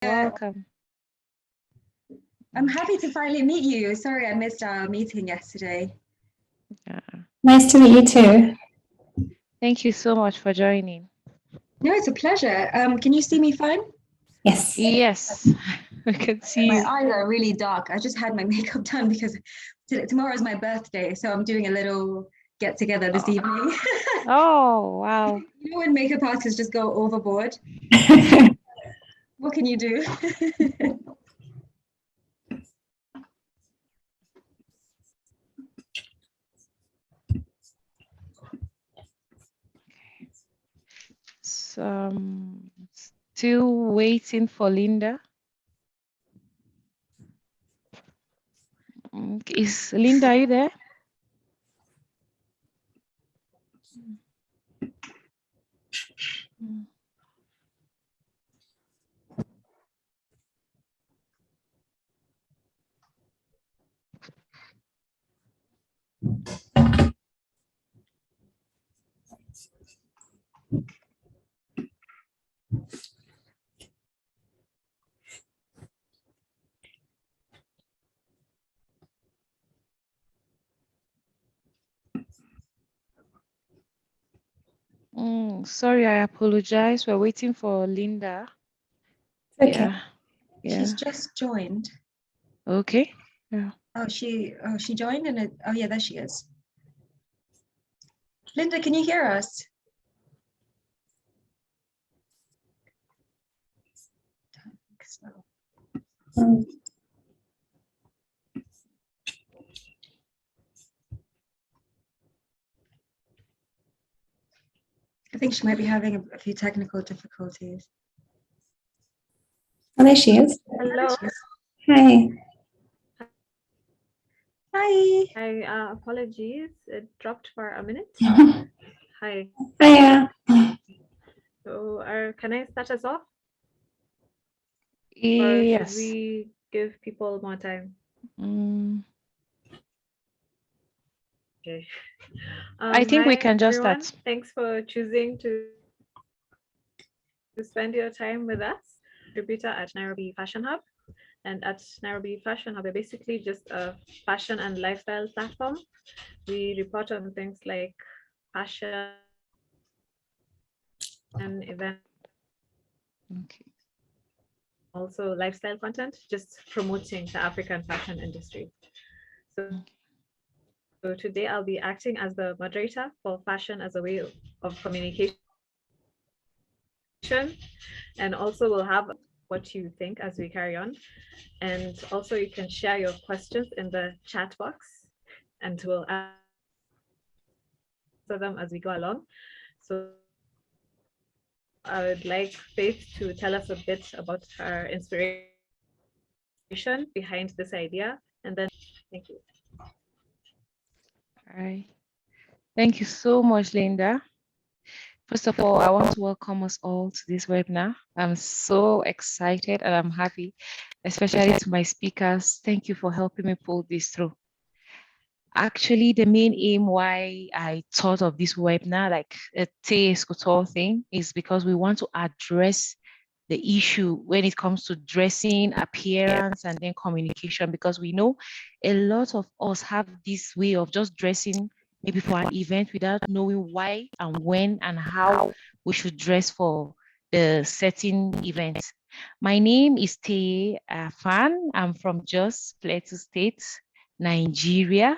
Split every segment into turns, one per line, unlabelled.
Welcome.
I'm happy to finally meet you. Sorry, I missed our meeting yesterday.
Yeah.
Nice to meet you too.
Thank you so much for joining.
No, it's a pleasure. Can you see me fine?
Yes.
Yes, we can see
My
you.
eyes are really dark. I just had my makeup done because tomorrow is my birthday, so I'm doing a little get together this evening.
Oh, wow.
You know when makeup artists just go overboard? What can you do?
So, still waiting for Linda. Is Linda, are you there? Sorry, I apologize. We're waiting for Linda.
Okay.
Yeah.
She's just joined.
Okay. Yeah.
Oh, she joined and oh yeah, there she is. Linda, can you hear us? I think she might be having a few technical difficulties.
Oh, there she is.
Hello.
Hi.
Hi.
Hi, apologies. It dropped for a minute. Hi.
Hiya.
So, can I start us off? Or
Yes.
should we give people more time? Okay.
I think we
hi,
can just
everyone.
start.
Thanks for choosing to spend your time with us. Contributor at Nairobi Fashion Hub. And at Nairobi Fashion Hub, we're basically just a fashion and lifestyle platform. We report on things like fashion and event,
Okay.
also lifestyle content, just promoting the African fashion industry. So today I'll be acting as the moderator for fashion as a way of communication. And also we'll have what you think as we carry on. And also you can share your questions in the chat box and we'll answer them as we go along. So I would like Faith to tell us a bit about her inspiration behind this idea. And then thank you.
All right. Thank you so much, Linda. First of all, I want to welcome us all to this webinar. I'm so excited and I'm happy, especially to my speakers. Thank you for helping me pull this through. Actually, the main aim why I thought of this webinar, like a Teyei Couture thing, is because we want to address the issue when it comes to dressing, appearance, and then communication, because we know a lot of us have this way of just dressing maybe for an event without knowing why and when and how we should dress for the certain event. My name is Teyei Afan. I'm from Jos Plateau State, Nigeria,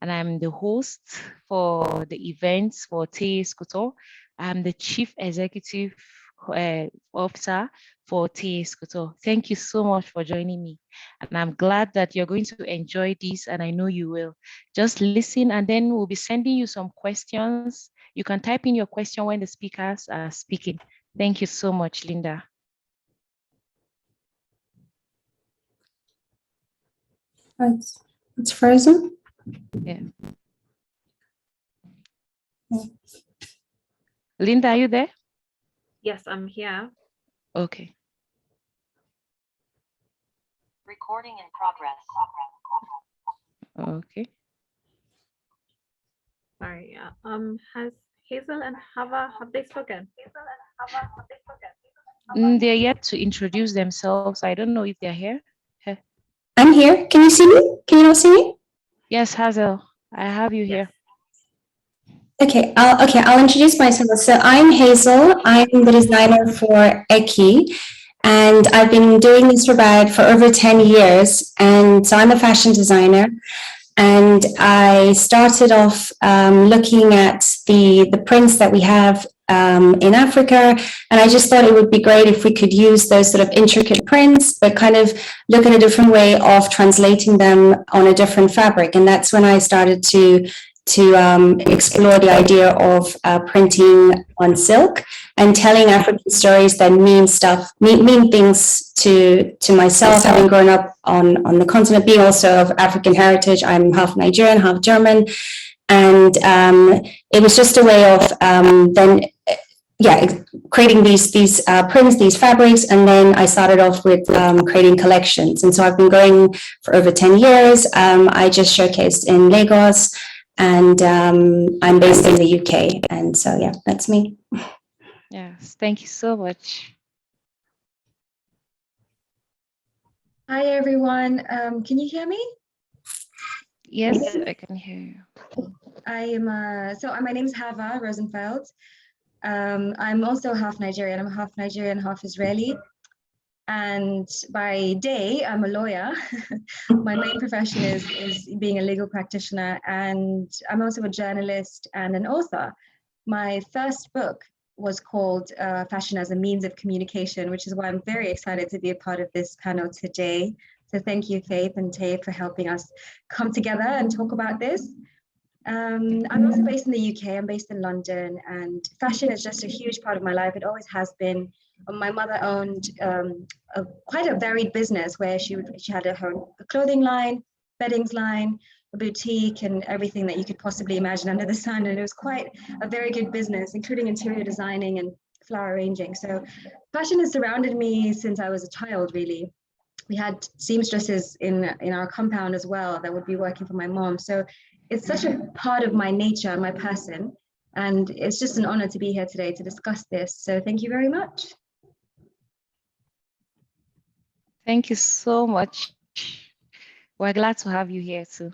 and I'm the host for the events for Teyei Couture. I'm the chief executive officer for Teyei Couture. Thank you so much for joining me. And I'm glad that you're going to enjoy this, and I know you will. Just listen, and then we'll be sending you some questions. You can type in your question when the speakers are speaking. Thank you so much, Linda.
It's frozen.
Yeah. Linda, are you there?
Yes, I'm here.
Okay.
Recording in progress.
Okay.
Sorry. Has Hazel and Hava, have they spoken?
They're yet to introduce themselves. I don't know if they're here.
I'm here. Can you see me? Can you not see me?
Yes, Hazel, I have you here.
Okay, I'll introduce myself. So I'm Hazel. I'm the designer for Eki, and I've been doing this for over 10 years. And so I'm a fashion designer, and I started off looking at the prints that we have in Africa, and I just thought it would be great if we could use those sort of intricate prints, but kind of look at a different way of translating them on a different fabric. And that's when I started to explore the idea of printing on silk and telling African stories that mean things to myself, having grown up on the continent, being also of African heritage. I'm half Nigerian, half German. And it was just a way of creating these prints, these fabrics, and then I started off with creating collections. And so I've been going for over 10 years. I just showcased in Lagos, and I'm based in the UK. And so, yeah, that's me.
Yes, thank you so much.
Hi, everyone. Can you hear me?
Yes, I can hear you.
I am, my name is Hava Rosenfeld. I'm also half Nigerian. I'm half Nigerian, half Israeli. And by day, I'm a lawyer. My main profession is being a legal practitioner, and I'm also a journalist and an author. My first book was called Fashion as a Means of Communication, which is why I'm very excited to be a part of this panel today. So thank you, Faith and Teyei, for helping us come together and talk about this. I'm also based in the UK. I'm based in London, and fashion is just a huge part of my life. It always has been. My mother owned quite a varied business where she had a clothing line, beddings line, a boutique, and everything that you could possibly imagine under the sun. And it was quite a very good business, including interior designing and flower arranging. So fashion has surrounded me since I was a child, really. We had seamstresses in our compound as well that would be working for my mom. So it's such a part of my nature, my person. And it's just an honor to be here today to discuss this. So thank you very much.
Thank you so much. We're glad to have you here too.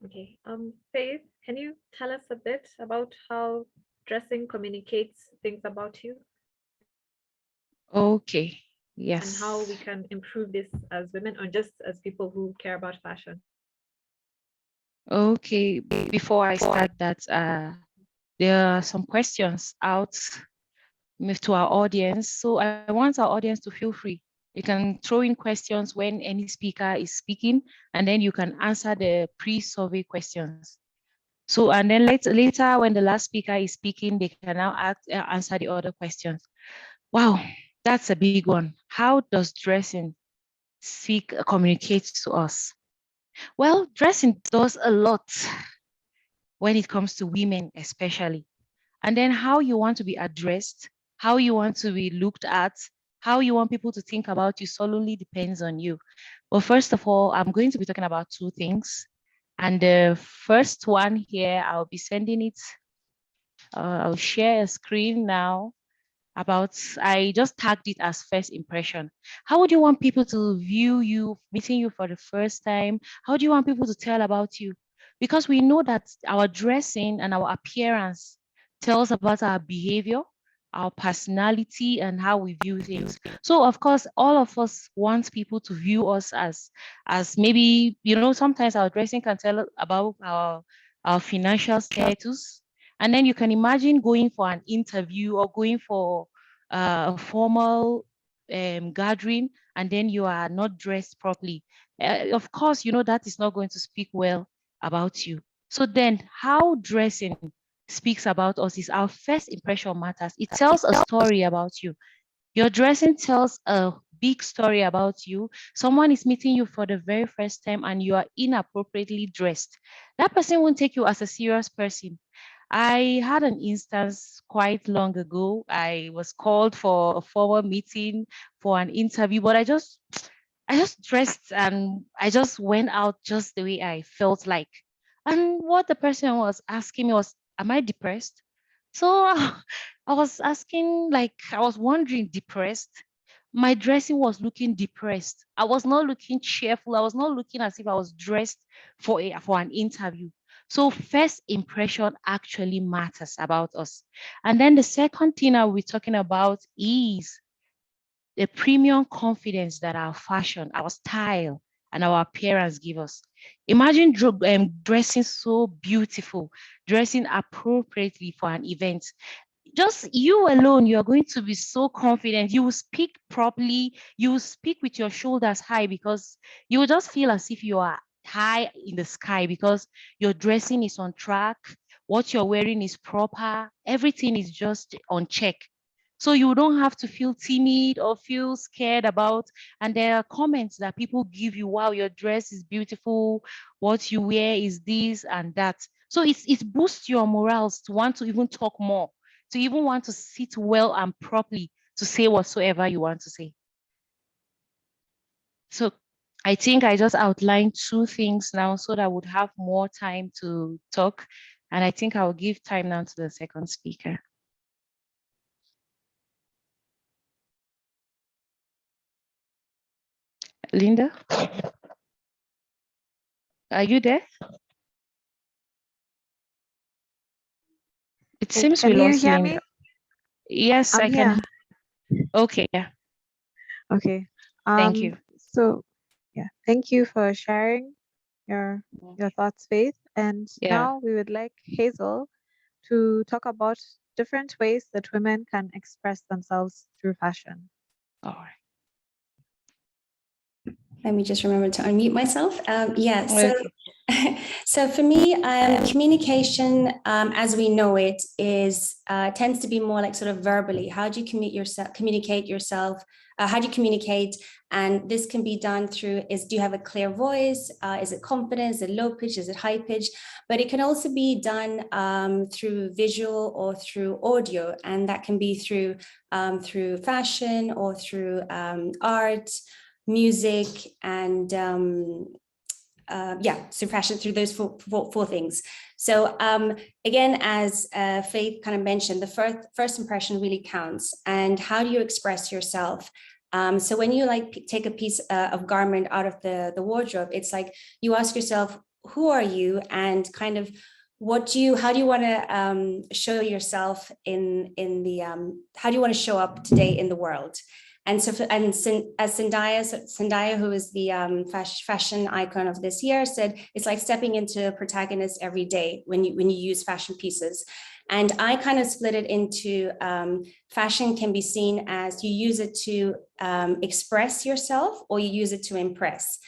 Okay, Faith, can you tell us a bit about how dressing communicates things about you?
Okay, yes.
And how we can improve this as women or just as people who care about fashion.
Okay, before I start that, there are some questions out to our audience. So I want our audience to feel free. You can throw in questions when any speaker is speaking, and then you can answer the pre-survey questions. So, and then later when the last speaker is speaking, they can now answer the other questions. Wow, that's a big one. How does dressing communicate to us? Well, dressing does a lot when it comes to women, especially. And then how you want to be addressed, how you want to be looked at, how you want people to think about you solely depends on you. But first of all, I'm going to be talking about two things. And the first one here, I'll be sending it. I'll share a screen now. I just tagged it as first impression. How would you want people to view you, meeting you for the first time? How do you want people to tell about you? Because we know that our dressing and our appearance tells about our behavior, our personality, and how we view things. So of course, all of us want people to view us as maybe, sometimes our dressing can tell about our financial status. And then you can imagine going for an interview or going for a formal gathering, and then you are not dressed properly. Of course, that is not going to speak well about you. So then how dressing speaks about us is our first impression matters. It tells a story about you. Your dressing tells a big story about you. Someone is meeting you for the very first time and you are inappropriately dressed. That person won't take you as a serious person. I had an instance quite long ago. I was called for a formal meeting for an interview, but I just I just dressed and I just went out just the way I felt like. And what the person was asking me was, am I depressed? So I was asking, like, I was wondering, depressed? My dressing was looking depressed. I was not looking cheerful. I was not looking as if I was dressed for an interview. So first impression actually matters about us. And then the second thing I'll be talking about is the premium confidence that our fashion, our style, and our appearance give us. Imagine dressing so beautiful, dressing appropriately for an event. Just you alone, you're going to be so confident. You will speak properly. You will speak with your shoulders high because you will just feel as if you are high in the sky because your dressing is on track. What you're wearing is proper. Everything is just on check. So you don't have to feel timid or feel scared about. And there are comments that people give you, wow, your dress is beautiful. What you wear is this and that. So it boosts your morals to want to even talk more, to even want to sit well and properly to say whatsoever you want to say. So I think I just outlined two things now so that I would have more time to talk. And I think I will give time now to the second speaker. Linda, are you there? It seems
Can
we
you
lost
hear
Linda.
me?
Yes,
I'm
I can.
here.
Okay, yeah.
Okay.
Thank you.
So yeah, thank you for sharing your thoughts, Faith. And
Yeah.
now we would like Hazel to talk about different ways that women can express themselves through fashion.
All right.
Let me just remember to unmute myself. Yeah,
Okay.
so for me, communication, as we know it, is tends to be more like sort of verbally. How do you communicate yourself? How do you communicate? And this can be done through do you have a clear voice? Is it confident? Is it low pitch? Is it high pitch? But it can also be done through visual or through audio, and that can be through fashion or through art, music, and so fashion, through those four things. So again, as Faith kind of mentioned, the first impression really counts. And how do you express yourself? So when you take a piece of garment out of the wardrobe, it's like you ask yourself, who are you, and kind of how do you want to show yourself in the how do you want to show up today in the world? And so, as Zendaya, who is the fashion icon of this year, said, it's like stepping into a protagonist every day when you use fashion pieces. And I kind of split it into fashion can be seen as you use it to express yourself, or you use it to impress.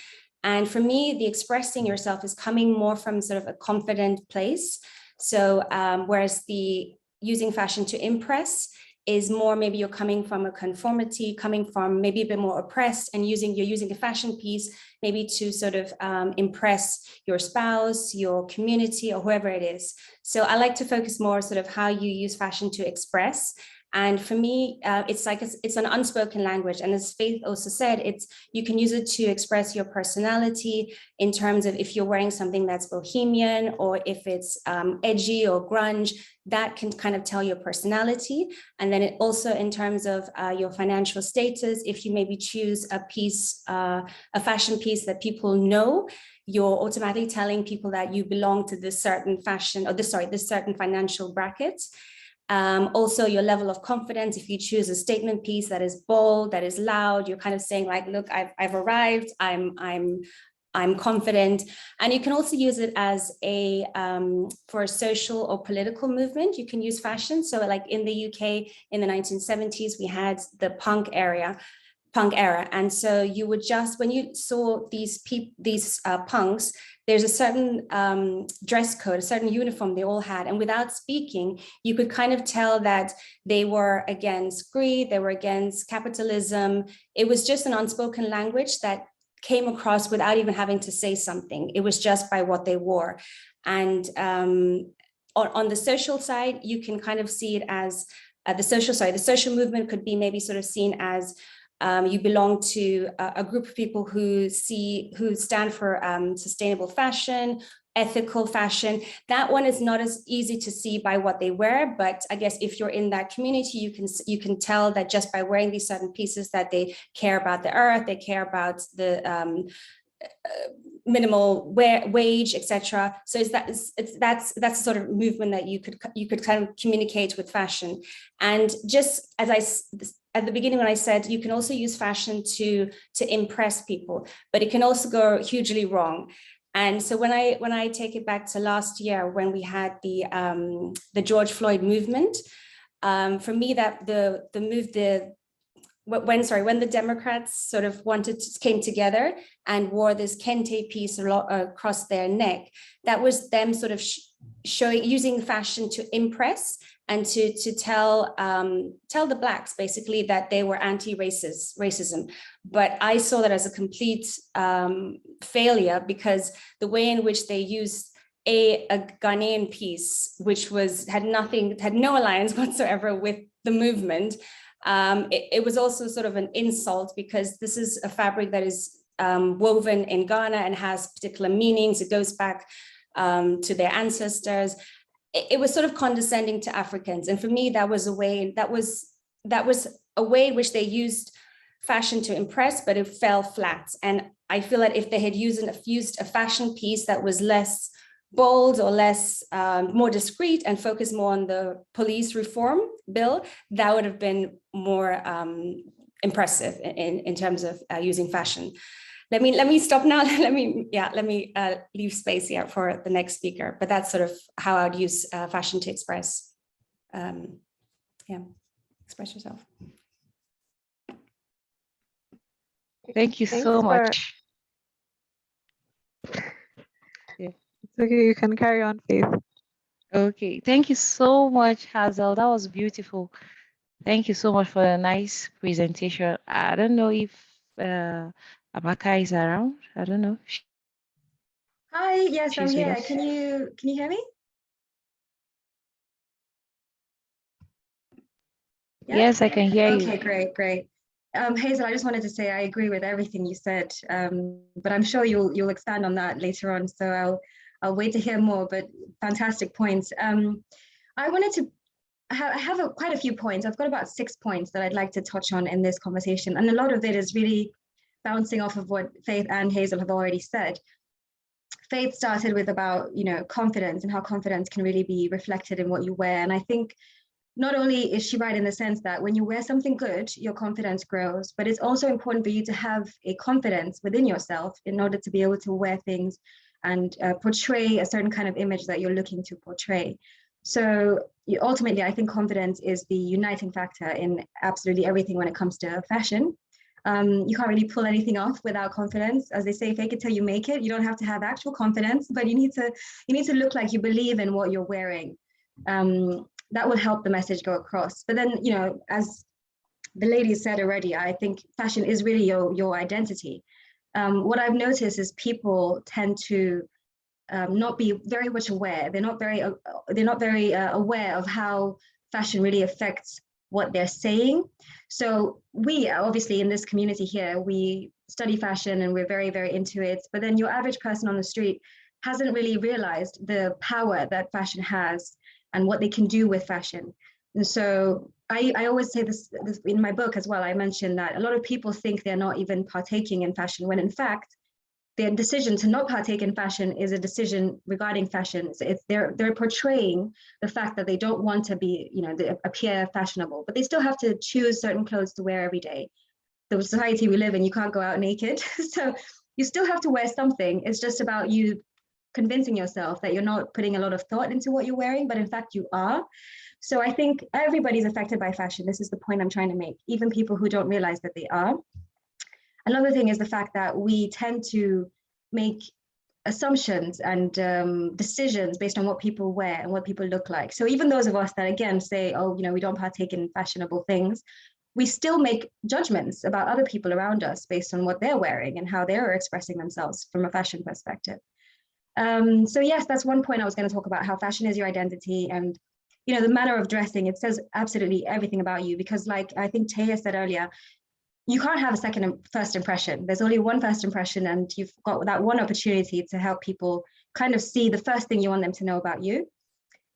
And for me, the expressing yourself is coming more from sort of a confident place. So whereas the using fashion to impress is more, maybe you're coming from a conformity, coming from maybe a bit more oppressed, and you're using a fashion piece maybe to sort of impress your spouse, your community, or whoever it is. So I like to focus more sort of how you use fashion to express. And for me, it's an unspoken language. And as Faith also said, you can use it to express your personality in terms of if you're wearing something that's bohemian, or if it's edgy or grunge, that can kind of tell your personality. And then it also, in terms of your financial status, if you maybe choose a piece, a fashion piece that people know, you're automatically telling people that you belong to this certain fashion, or this certain financial bracket. Also your level of confidence, if you choose a statement piece that is bold, that is loud, you're kind of saying like, look, I've arrived, I'm confident. And you can also use it as for a social or political movement. You can use fashion. So like in the UK in the 1970s, we had the punk era. And so you would just, when you saw these punks, there's a certain dress code, a certain uniform they all had. And without speaking, you could kind of tell that they were against greed, they were against capitalism. It was just an unspoken language that came across without even having to say something. It was just by what they wore. And on the social side, you can kind of see it as the social movement could be maybe sort of seen as you belong to a group of people who stand for sustainable fashion, ethical fashion. That one is not as easy to see by what they wear, but I guess if you're in that community, you can tell that just by wearing these certain pieces that they care about the earth, they care about the minimal wage, etc. So that's the sort of movement that you could kind of communicate with fashion. And just as at the beginning when I said you can also use fashion to impress people, but it can also go hugely wrong. And so when I take it back to last year when we had the George Floyd movement, for me that when the Democrats sort of came together and wore this kente piece across their neck, that was them sort of using fashion to impress and to tell the Blacks basically that they were anti-racism. But I saw that as a complete failure, because the way in which they used a Ghanaian piece, which had no alliance whatsoever with the movement. It was also sort of an insult, because this is a fabric that is woven in Ghana and has particular meanings. It goes back to their ancestors. It was sort of condescending to Africans, and for me, that was a way in which they used fashion to impress, but it fell flat. And I feel that if they had used a fashion piece that was less bold or less more discreet and focused more on the police reform bill, that would have been more impressive in terms of using fashion. Let me stop now. Let me leave space here for the next speaker. But that's sort of how I would use fashion to express yourself.
Thank you so much.
Yeah, it's okay. You can carry on, Faith.
Okay, thank you so much, Hazel. That was beautiful. Thank you so much for a nice presentation. I don't know if Amaka is around. I don't know.
Hi, yes, I'm
She's with
here.
us.
Can you hear me? Yeah?
Yes, I can hear you.
Okay, great. Hazel, I just wanted to say I agree with everything you said, but I'm sure you'll expand on that later on. So I'll wait to hear more. But fantastic points. I wanted to I have quite a few points. I've got about 6 points that I'd like to touch on in this conversation, and a lot of it is really bouncing off of what Faith and Hazel have already said. Faith started with about confidence and how confidence can really be reflected in what you wear, and I think not only is she right in the sense that when you wear something good, your confidence grows, but it's also important for you to have a confidence within yourself in order to be able to wear things and portray a certain kind of image that you're looking to portray. So ultimately, I think confidence is the uniting factor in absolutely everything when it comes to fashion. You can't really pull anything off without confidence. As they say, fake it till you make it. You don't have to have actual confidence, but you need to look like you believe in what you're wearing. That will help the message go across. But then, as the ladies said already, I think fashion is really your identity. What I've noticed is people tend to not be very much aware. They're not very aware of how fashion really affects what they're saying. So we obviously in this community here, we study fashion and we're very, very into it. But then your average person on the street hasn't really realized the power that fashion has and what they can do with fashion. And so I always say this in my book as well. I mentioned that a lot of people think they're not even partaking in fashion, when in fact, their decision to not partake in fashion is a decision regarding fashion. So they're portraying the fact that they don't want to be, they appear fashionable, but they still have to choose certain clothes to wear every day. The society we live in, you can't go out naked. So you still have to wear something. It's just about you convincing yourself that you're not putting a lot of thought into what you're wearing, but in fact you are. So I think everybody's affected by fashion. This is the point I'm trying to make, even people who don't realize that they are. Another thing is the fact that we tend to make assumptions and decisions based on what people wear and what people look like. So even those of us that again say, oh, we don't partake in fashionable things, we still make judgments about other people around us based on what they're wearing and how they're expressing themselves from a fashion perspective. So yes, that's one point I was going to talk about, how fashion is your identity, and the manner of dressing, it says absolutely everything about you, because like I think Teyei said earlier, you can't have a first impression. There's only one first impression, and you've got that one opportunity to help people kind of see the first thing you want them to know about you.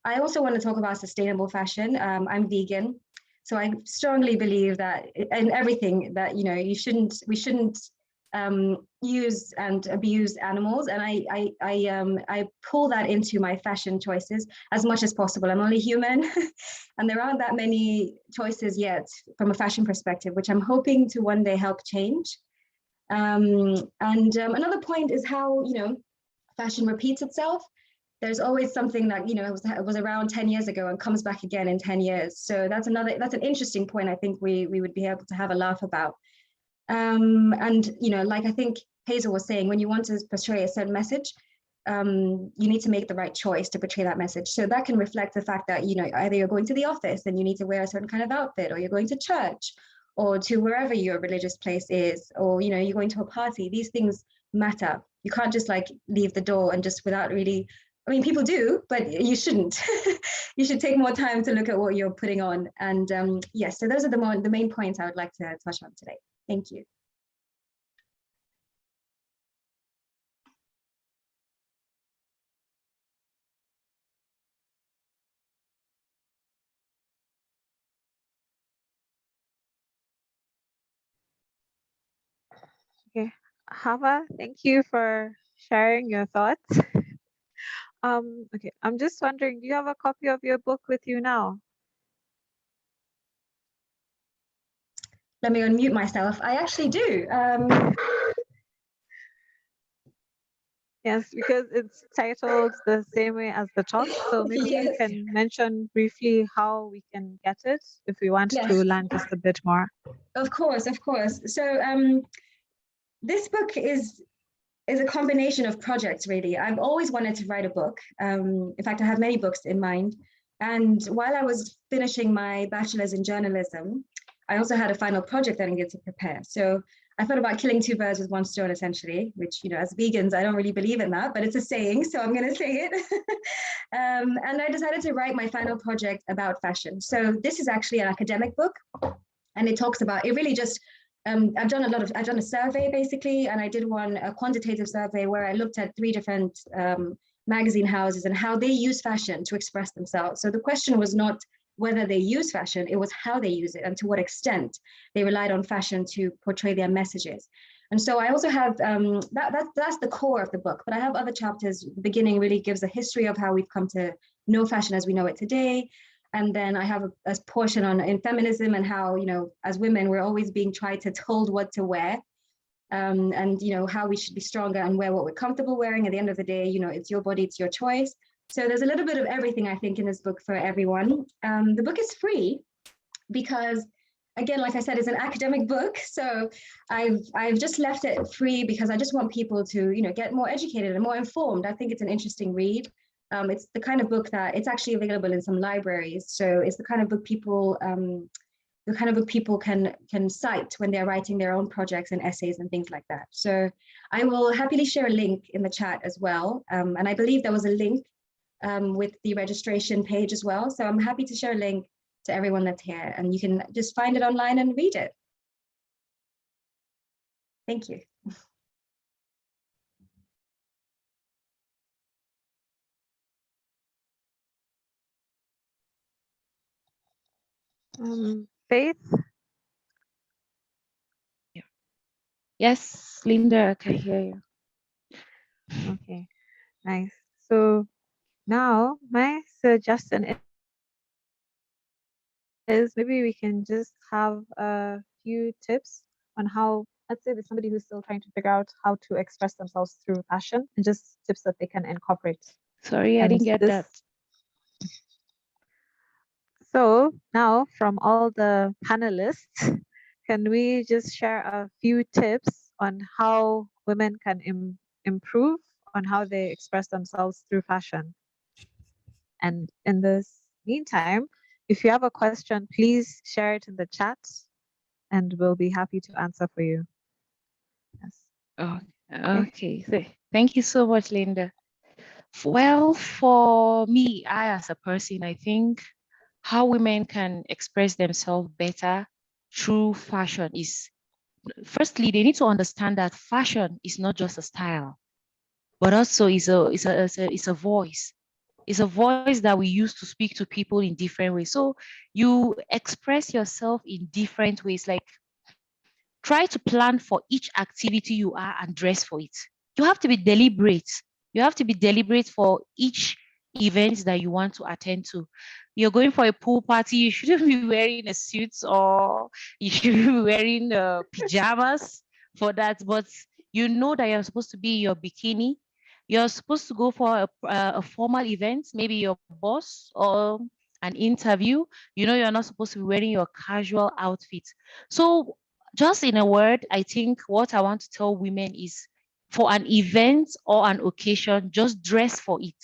I also want to talk about sustainable fashion. I'm vegan, so I strongly believe that in everything that, you know, we shouldn't use and abuse animals, and I pull that into my fashion choices as much as possible. I'm only human, and there aren't that many choices yet from a fashion perspective, which I'm hoping to one day help change. Another point is how, you know, fashion repeats itself. There's always something that, you know, was around 10 years ago and comes back again in 10 years. So that's an interesting point I think we would be able to have a laugh about. And, you know, like I think Hazel was saying, when you want to portray a certain message, you need to make the right choice to portray that message. So that can reflect the fact that, you know, either you're going to the office and you need to wear a certain kind of outfit, or you're going to church, or to wherever your religious place is, or, you know, you're going to a party. These things matter. You can't just like leave the door and just without really, I mean, people do, but you shouldn't. You should take more time to look at what you're putting on. And yes, so those are the main points I would like to touch on today. Thank you.
Okay, Hava, thank you for sharing your thoughts. Okay, I'm just wondering, do you have a copy of your book with you now?
Let me unmute myself. I actually do.
Yes, because it's titled the same way as the talk. So maybe you
Yes.
can mention briefly how we can get it if we want
Yes.
to learn just a bit more.
Of course, of course. So this book is a combination of projects, really. I've always wanted to write a book. In fact, I have many books in mind. And while I was finishing my bachelor's in journalism, I also had a final project that I needed to prepare. So I thought about killing two birds with one stone, essentially, which, you know, as vegans, I don't really believe in that, but it's a saying, so I'm going to say it. And I decided to write my final project about fashion. So this is actually an academic book, and it talks about, it really just, I've done a survey basically, and I did a quantitative survey where I looked at 3 different magazine houses and how they use fashion to express themselves. So the question was not whether they use fashion, it was how they use it and to what extent they relied on fashion to portray their messages. And so I also have, that's the core of the book, but I have other chapters. The beginning really gives a history of how we've come to know fashion as we know it today. And then I have a portion in feminism and how, you know, as women, we're always being told what to wear. And, you know, how we should be stronger and wear what we're comfortable wearing. At the end of the day, you know, it's your body, it's your choice. So there's a little bit of everything, I think, in this book for everyone. The book is free because, again, like I said, it's an academic book. So I've just left it free because I just want people to, you know, get more educated and more informed. I think it's an interesting read. It's the kind of book that it's actually available in some libraries. So it's the kind of book people can cite when they're writing their own projects and essays and things like that. So I will happily share a link in the chat as well. And I believe there was a link with the registration page as well. So I'm happy to share a link to everyone that's here, and you can just find it online and read it. Thank you.
Faith?
Yes, Linda, I can hear you.
Okay, nice. So now my suggestion is maybe we can just have a few tips on how, let's say there's somebody who's still trying to figure out how to express themselves through fashion, and just tips that they can incorporate.
Sorry, I
And
didn't get that.
So now from all the panelists, can we just share a few tips on how women can improve on how they express themselves through fashion? And in this meantime, if you have a question, please share it in the chat and we'll be happy to answer for you. Yes.
Oh, okay. Thank you so much, Linda. Well, for me, I as a person, I think how women can express themselves better through fashion is firstly, they need to understand that fashion is not just a style, but also is a voice. It's a voice that we use to speak to people in different ways. So you express yourself in different ways. Like, try to plan for each activity you are and dress for it. You have to be deliberate. You have to be deliberate for each event that you want to attend to. You're going for a pool party, you shouldn't be wearing a suit, or you should be wearing pajamas for that. But you know that you're supposed to be in your bikini. You're supposed to go for a formal event, maybe your boss or an interview. You know you're not supposed to be wearing your casual outfit. So just in a word, I think what I want to tell women is, for an event or an occasion, just dress for it.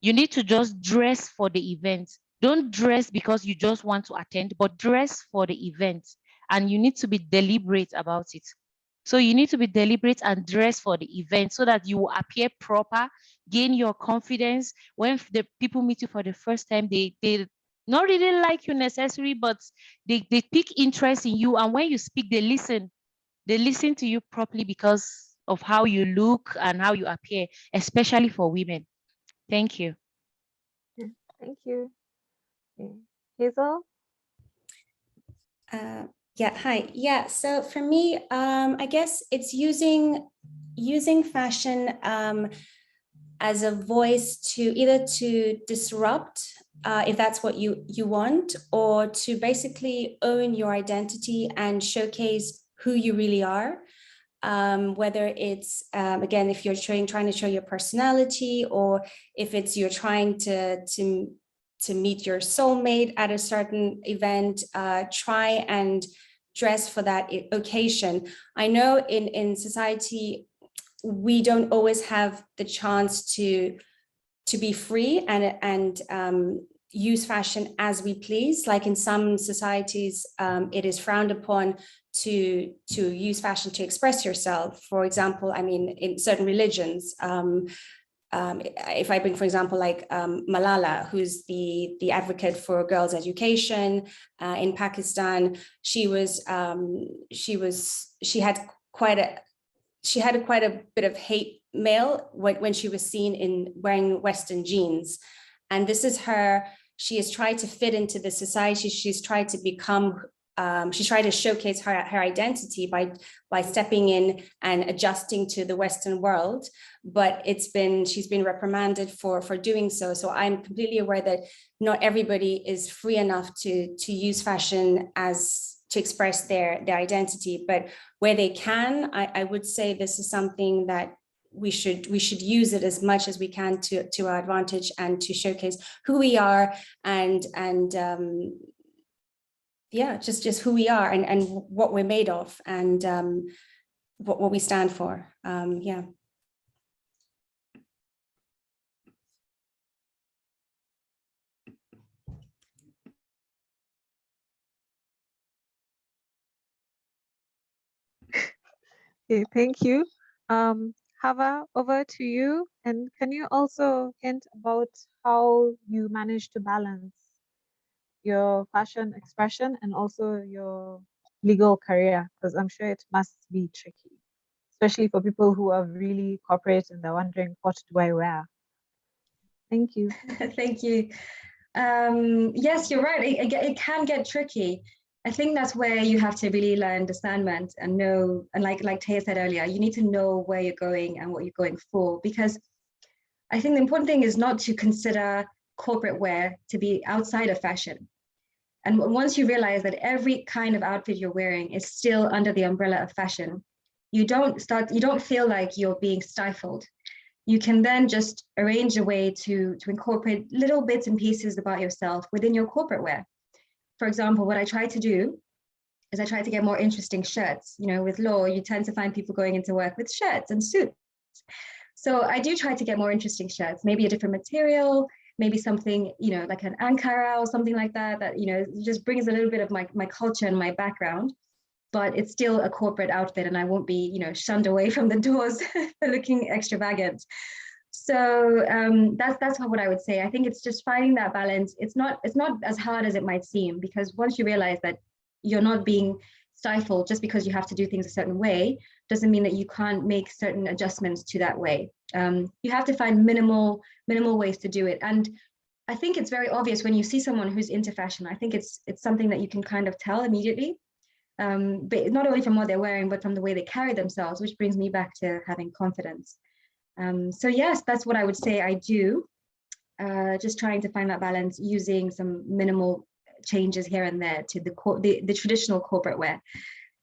You need to just dress for the event. Don't dress because you just want to attend, but dress for the event. And you need to be deliberate about it. So you need to be deliberate and dress for the event so that you will appear proper, gain your confidence. When the people meet you for the first time, they not really like you necessarily, but they pick interest in you. And when you speak, they listen to you properly because of how you look and how you appear, especially for women. Thank you.
Yeah, thank you. Okay. Hazel?
Yeah, hi. Yeah, so for me, I guess it's using fashion as a voice to either to disrupt, if that's what you want, or to basically own your identity and showcase who you really are. Whether it's again, if you're trying to show your personality, or if it's you're trying to meet your soulmate at a certain event, try and dress for that occasion. I know in society, we don't always have the chance to be free and use fashion as we please. Like in some societies, it is frowned upon to use fashion to express yourself. For example, I mean, in certain religions, if I bring, for example, like Malala, who's the advocate for girls' education in Pakistan, she had quite a bit of hate mail when she was seen in wearing Western jeans, and this is her. She has tried to fit into the society. She's tried to become. She's tried to showcase her identity by stepping in and adjusting to the Western world, but she's been reprimanded for doing so. So I'm completely aware that not everybody is free enough to use fashion as to express their identity, but where they can, I would say this is something that we should use it as much as we can to our advantage and to showcase who we are and yeah, just who we are and what we're made of and what we stand for. Yeah.
Okay, thank you. Hava, over to you. And can you also hint about how you manage to balance your fashion expression and also your legal career? Because I'm sure it must be tricky, especially for people who are really corporate and they're wondering, what do I wear? Thank you.
Thank you. Yes, you're right. It can get tricky. I think that's where you have to really learn discernment and know, and like Teyei said earlier, you need to know where you're going and what you're going for, because I think the important thing is not to consider corporate wear to be outside of fashion. And once you realize that every kind of outfit you're wearing is still under the umbrella of fashion, you don't feel like you're being stifled. You can then just arrange a way to incorporate little bits and pieces about yourself within your corporate wear. For example, what I try to do is I try to get more interesting shirts. You know, with law, you tend to find people going into work with shirts and suits. So I do try to get more interesting shirts, maybe a different material, maybe something, you know, like an Ankara or something like that, that, you know, just brings a little bit of my culture and my background, but it's still a corporate outfit and I won't be, you know, shunned away from the doors for looking extravagant. So that's what I would say. I think it's just finding that balance. It's not as hard as it might seem, because once you realize that you're not being stifled just because you have to do things a certain way doesn't mean that you can't make certain adjustments to that way. You have to find minimal ways to do it. And I think it's very obvious when you see someone who's into fashion. I think it's something that you can kind of tell immediately, but not only from what they're wearing, but from the way they carry themselves, which brings me back to having confidence. So yes, that's what I would say I do. Just trying to find that balance using some minimal changes here and there to the traditional corporate wear.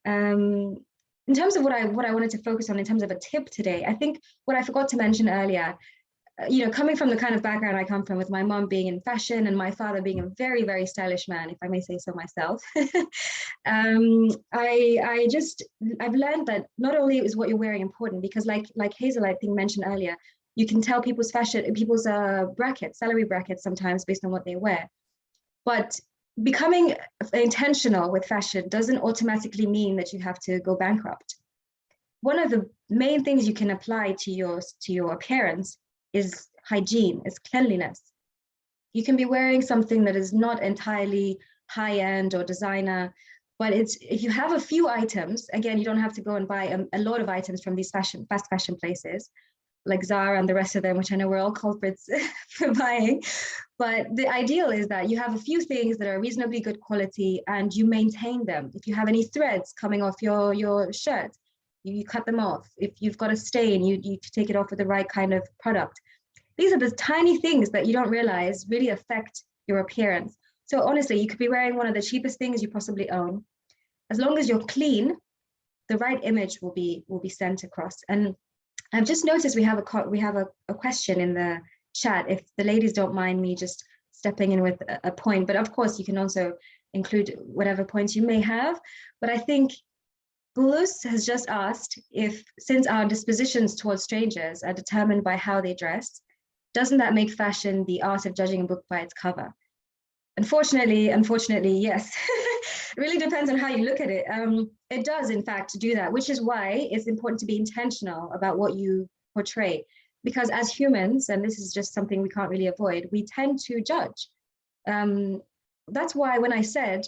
In terms of what I wanted to focus on in terms of a tip today, I think what I forgot to mention earlier, coming from the kind of background I come from, with my mom being in fashion and my father being a very, very stylish man, if I may say so myself, I've learned that not only is what you're wearing important, because like Hazel, I think, mentioned earlier, you can tell people's salary brackets sometimes based on what they wear. But becoming intentional with fashion doesn't automatically mean that you have to go bankrupt. One of the main things you can apply to your appearance is hygiene, is cleanliness. You can be wearing something that is not entirely high-end or designer, but if you have a few items, again, you don't have to go and buy a lot of items from these fast fashion places like Zara and the rest of them, which I know we're all culprits for buying. But the ideal is that you have a few things that are reasonably good quality and you maintain them. If you have any threads coming off your shirt, you cut them off. If you've got a stain, you take it off with the right kind of product. These are the tiny things that you don't realize really affect your appearance. So honestly, you could be wearing one of the cheapest things you possibly own. As long as you're clean, the right image will be sent across. And I've just noticed we have a question in the chat, if the ladies don't mind me just stepping in with a point, but of course you can also include whatever points you may have. But I think Bulus has just asked if, since our dispositions towards strangers are determined by how they dress, doesn't that make fashion the art of judging a book by its cover? Unfortunately, yes. It really depends on how you look at it. It does, in fact, do that, which is why it's important to be intentional about what you portray. Because as humans, and this is just something we can't really avoid, we tend to judge. That's why when I said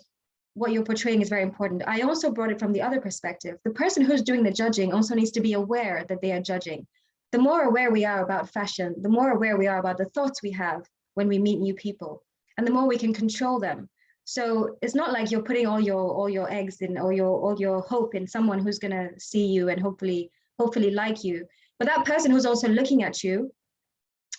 what you're portraying is very important, I also brought it from the other perspective. The person who's doing the judging also needs to be aware that they are judging. The more aware we are about fashion, the more aware we are about the thoughts we have when we meet new people, and the more we can control them. So it's not like you're putting all your eggs in, or all your hope in someone who's going to see you and hopefully like you. But that person who's also looking at you,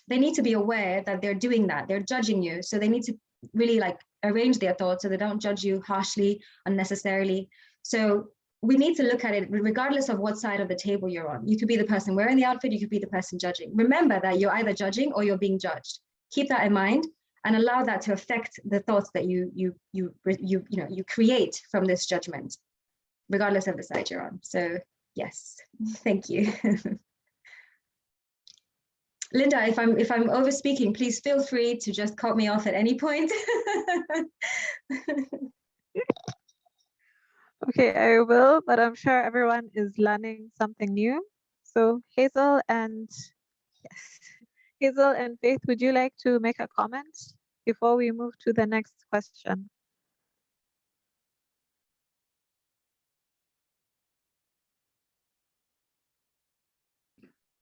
they need to be aware that they're doing that. They're judging you. So they need to really arrange their thoughts so they don't judge you harshly, unnecessarily. So we need to look at it regardless of what side of the table you're on. You could be the person wearing the outfit, you could be the person judging. Remember that you're either judging or you're being judged. Keep that in mind and allow that to affect the thoughts that you create from this judgment, regardless of the side you're on. So yes, thank you. Linda, if I'm over speaking, please feel free to just cut me off at any point.
Okay, I will, but I'm sure everyone is learning something new. So Hazel and Faith, would you like to make a comment before we move to the next question?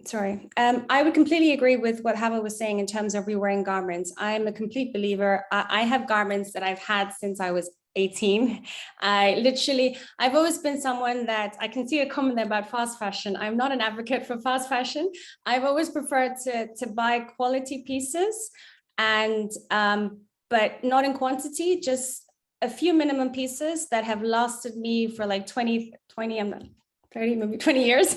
Sorry, I would completely agree with what Hava was saying in terms of rewearing garments. I'm a complete believer. I have garments that I've had since I was 18. I've always been someone that I can see a comment about fast fashion. I'm not an advocate for fast fashion. I've always preferred to buy quality pieces, and but not in quantity, just a few minimum pieces that have lasted me for like 20, I'm not 30, maybe 20 years.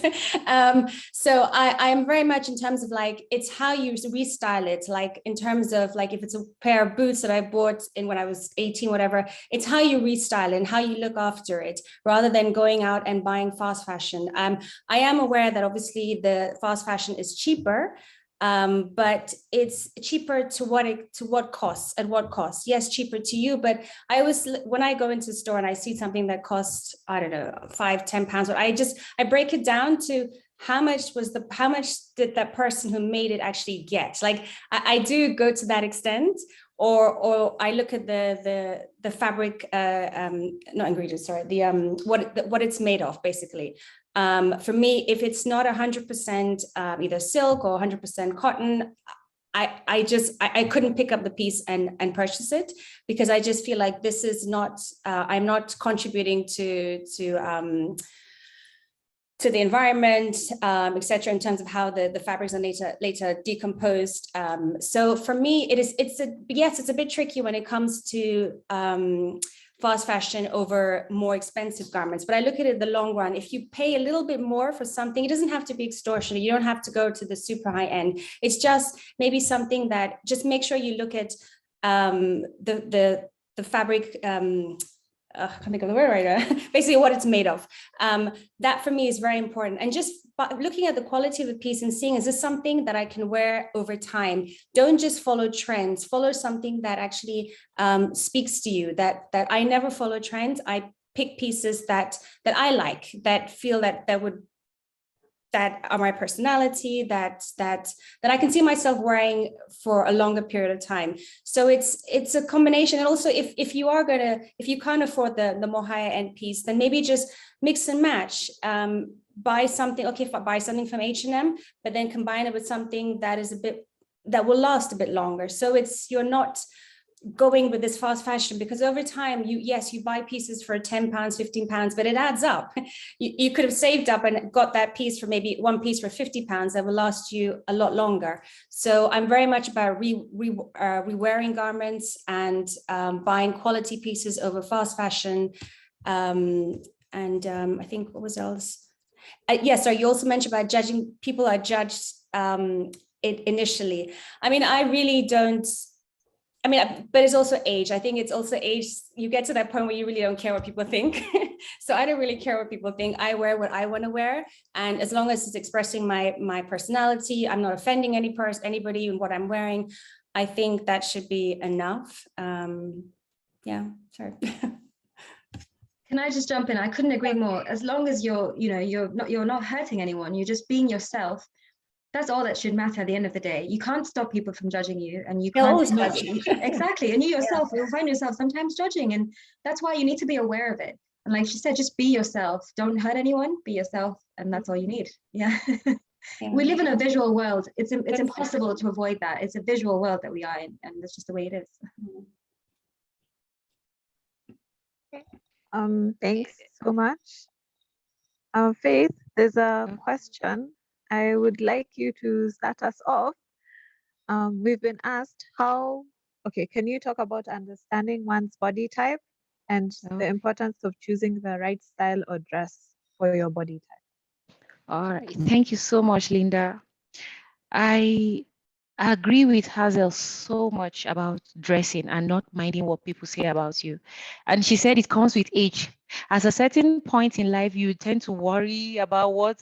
So I'm very much in terms of it's how you restyle it. In terms of if it's a pair of boots that I bought when I was 18, whatever, it's how you restyle it and how you look after it rather than going out and buying fast fashion. I am aware that obviously the fast fashion is cheaper, but it's cheaper to what costs, at what cost? Yes, cheaper to you, but when I go into the store and I see something that costs, I don't know, £5, £10, but I break it down to how much did that person who made it actually get? Like I do go to that extent, or I look at the fabric, not ingredients, sorry, what it's made of, basically. For me, if it's not 100% either silk or 100% cotton, I couldn't pick up the piece and purchase it, because I just feel like this is not, I'm not contributing to the environment, etc., in terms of how the fabrics are later decomposed. So for me, it's a bit tricky when it comes to fast fashion over more expensive garments. But I look at it in the long run. If you pay a little bit more for something, it doesn't have to be extortionate. You don't have to go to the super high end. It's just maybe something that, just make sure you look at the fabric. I can't think of the word right now. Basically what it's made of. That for me is very important. And just looking at the quality of the piece and seeing, is this something that I can wear over time? Don't just follow trends, follow something that actually speaks to you. That I never follow trends. I pick pieces that I like, that feel that are my personality, that I can see myself wearing for a longer period of time. So it's a combination. And also, if you can't afford the more higher end piece, then maybe just mix and match. Buy something from H&M, but then combine it with something that will last a bit longer. So you're not going with this fast fashion, because over time you buy pieces for £10, £15, but it adds up. You could have saved up and got that piece for maybe one piece for £50 that will last you a lot longer. So I'm very much about re-wearing garments and buying quality pieces over fast fashion. I think, what was else? So you also mentioned about judging. People are judged it initially. I mean, I really don't. But it's also age. I think it's also age. You get to that point where you really don't care what people think. So I don't really care what people think. I wear what I want to wear. And as long as it's expressing my personality, I'm not offending anybody in what I'm wearing, I think that should be enough. Yeah, sorry.
Can I just jump in? I couldn't agree more. As long as you're not hurting anyone, you're just being yourself. That's all that should matter at the end of the day. You can't stop people from judging you, and you can't judge. Exactly. And you yourself will find yourself sometimes judging, and that's why you need to be aware of it. And like she said, just be yourself. Don't hurt anyone, be yourself, and that's all you need. Yeah. We live in a visual world. It's impossible to avoid that. It's a visual world that we are in, and that's just the way it is.
Thanks so much. Faith, there's a question. I would like you to start us off. We've been asked can you talk about understanding one's body type and the importance of choosing the right style or dress for your body type?
All right. Thank you so much, Linda. I agree with Hazel so much about dressing and not minding what people say about you. And she said it comes with age. At a certain point in life, you tend to worry about what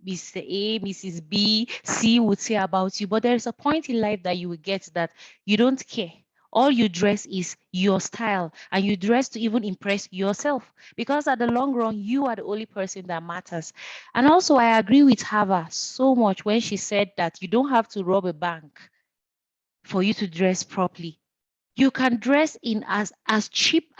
Mr. A, Mrs. B, C would say about you. But there's a point in life that you will get that you don't care. All you dress is your style, and you dress to even impress yourself, because at the long run, you are the only person that matters. And also, I agree with Hava so much when she said that you don't have to rob a bank for you to dress properly. You can dress in as cheap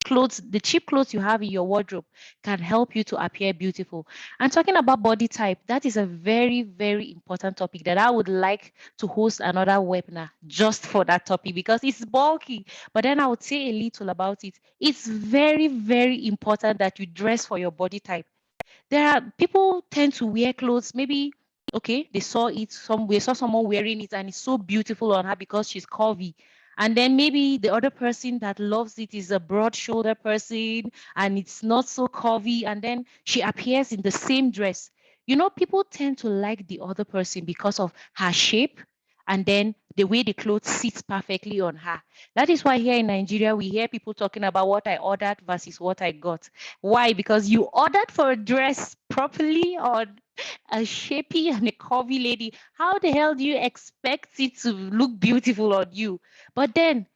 clothes. The cheap clothes you have in your wardrobe can help you to appear beautiful. And talking about body type, that is a very, very important topic that I would like to host another webinar just for that topic, because it's bulky. But then I would say a little about it. It's very, very important that you dress for your body type. People tend to wear clothes, maybe they saw someone wearing it and it's so beautiful on her because she's curvy. And then maybe the other person that loves it is a broad shoulder person and it's not so curvy. And then she appears in the same dress. People tend to like the other person because of her shape and then the way the clothes sits perfectly on her. That is why here in Nigeria, we hear people talking about what I ordered versus what I got. Why? Because you ordered for a dress properly on a shapy and a curvy lady. How the hell do you expect it to look beautiful on you? But then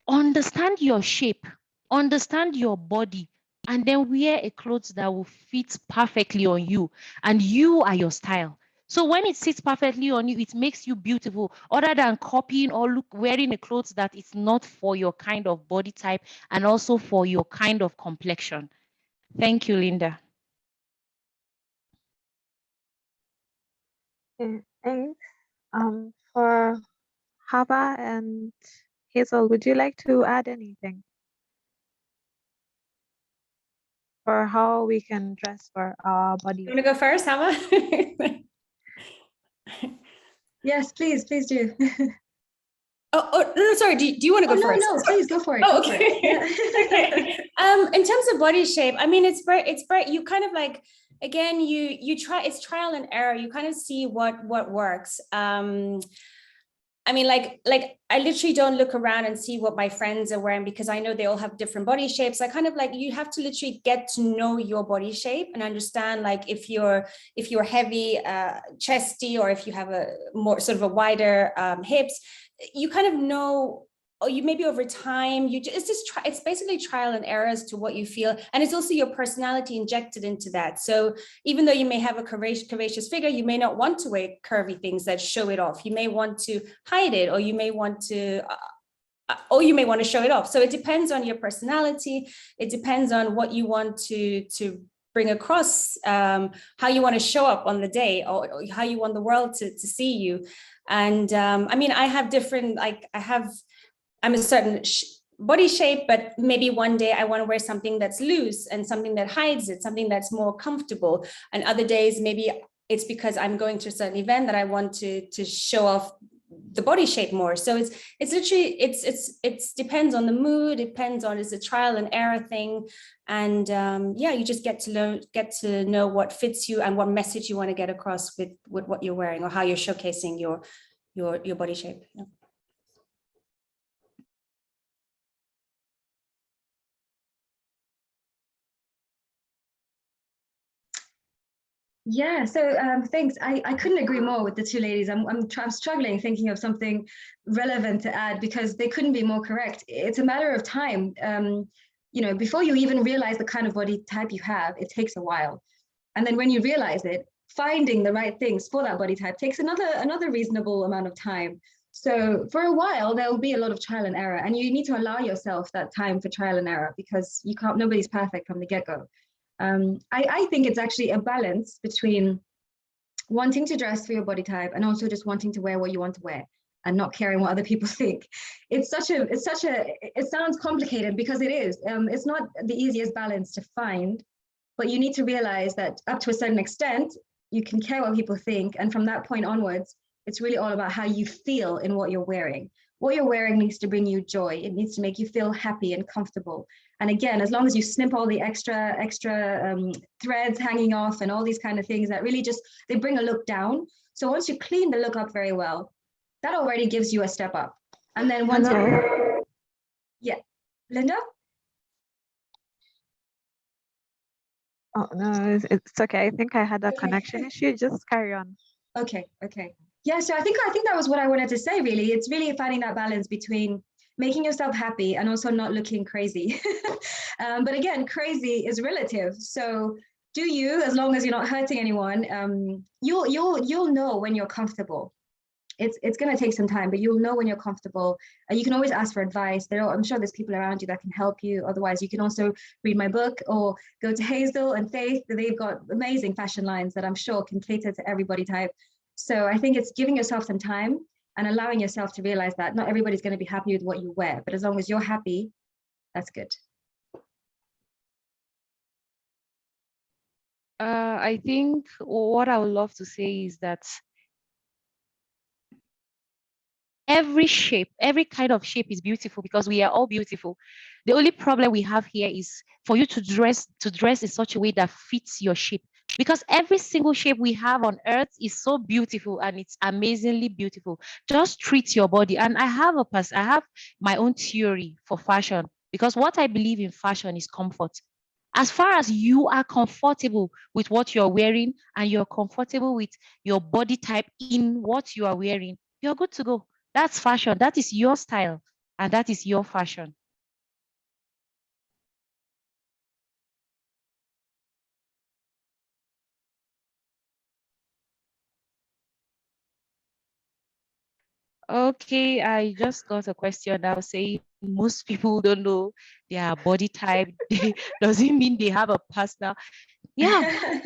understand your shape, understand your body, and then wear a clothes that will fit perfectly on you, and you are your style. So when it sits perfectly on you, it makes you beautiful, other than copying or wearing a clothes that is not for your kind of body type and also for your kind of complexion. Thank you, Linda.
Okay, thanks. For Hava and Hazel, would you like to add anything for how we can dress for our body?
You want to go first, Hava?
Yes, please do.
No, sorry. Do you want to go first?
No, please go for it.
Oh,
Go for it.
okay.
Yeah.
In terms of body shape, I mean, it's very. You kind of like, again, you try. It's trial and error. You kind of see what works. I mean, like I literally don't look around and see what my friends are wearing because I know they all have different body shapes. I kind of like, you have to literally get to know your body shape and understand, like, if you're heavy, chesty, or if you have a more sort of a wider hips, you kind of know. Or you maybe over time, it's basically trial and error as to what you feel, and it's also your personality injected into that. So even though you may have a curvaceous figure, you may not want to wear curvy things that show it off. You may want to hide it, or you may want to show it off. So it depends on your personality. It depends on what you want to bring across, how you want to show up on the day, or how you want the world to see you. And I mean, I have different, like, I'm a certain body shape, but maybe one day I want to wear something that's loose and something that hides it, something that's more comfortable. And other days, maybe it's because I'm going to a certain event that I want to show off the body shape more. So it's literally, it depends on the mood, depends on, it's a trial and error thing. And yeah, you just get to know what fits you and what message you want to get across with what you're wearing, or how you're showcasing your body shape. Yeah.
Yeah, so thanks. I couldn't agree more with the two ladies. I'm struggling thinking of something relevant to add because they couldn't be more correct. It's a matter of time. You know, before you even realize the kind of body type you have, it takes a while. And then when you realize it, finding the right things for that body type takes another reasonable amount of time. So for a while, there will be a lot of trial and error, and you need to allow yourself that time for trial and error because nobody's perfect from the get-go. I think it's actually a balance between wanting to dress for your body type and also just wanting to wear what you want to wear and not caring what other people think. It sounds complicated because it is. It's not the easiest balance to find, but you need to realize that up to a certain extent, you can care what people think. And from that point onwards, it's really all about how you feel in what you're wearing. What you're wearing needs to bring you joy. It needs to make you feel happy and comfortable. And again, as long as you snip all the extra threads hanging off and all these kind of things that really they bring a look down. So once you clean the look up very well, that already gives you a step up. And then once yeah, Linda?
Oh no, it's okay. I think I had a connection issue. Just carry on.
Okay. Yeah, so I think that was what I wanted to say, really. It's really finding that balance between making yourself happy and also not looking crazy. But again, crazy is relative. So do you, as long as you're not hurting anyone, you'll know when you're comfortable. It's going to take some time, but you'll know when you're comfortable. You can always ask for advice. I'm sure there's people around you that can help you. Otherwise, you can also read my book or go to Hazel and Faith. They've got amazing fashion lines that I'm sure can cater to everybody type. So I think it's giving yourself some time and allowing yourself to realize that not everybody's going to be happy with what you wear, but as long as you're happy, that's good.
I think what I would love to say is that every shape, every kind of shape is beautiful because we are all beautiful. The only problem we have here is for you to dress in such a way that fits your shape. Because every single shape we have on earth is so beautiful and it's amazingly beautiful. Just treat your body. And I have my own theory for fashion because what I believe in fashion is comfort. As far as you are comfortable with what you're wearing and you're comfortable with your body type in what you are wearing, you're good to go. That's fashion. That is your style and that is your fashion. Okay, I just got a question now saying most people don't know their body type. Doesn't mean they have a personal. Yeah,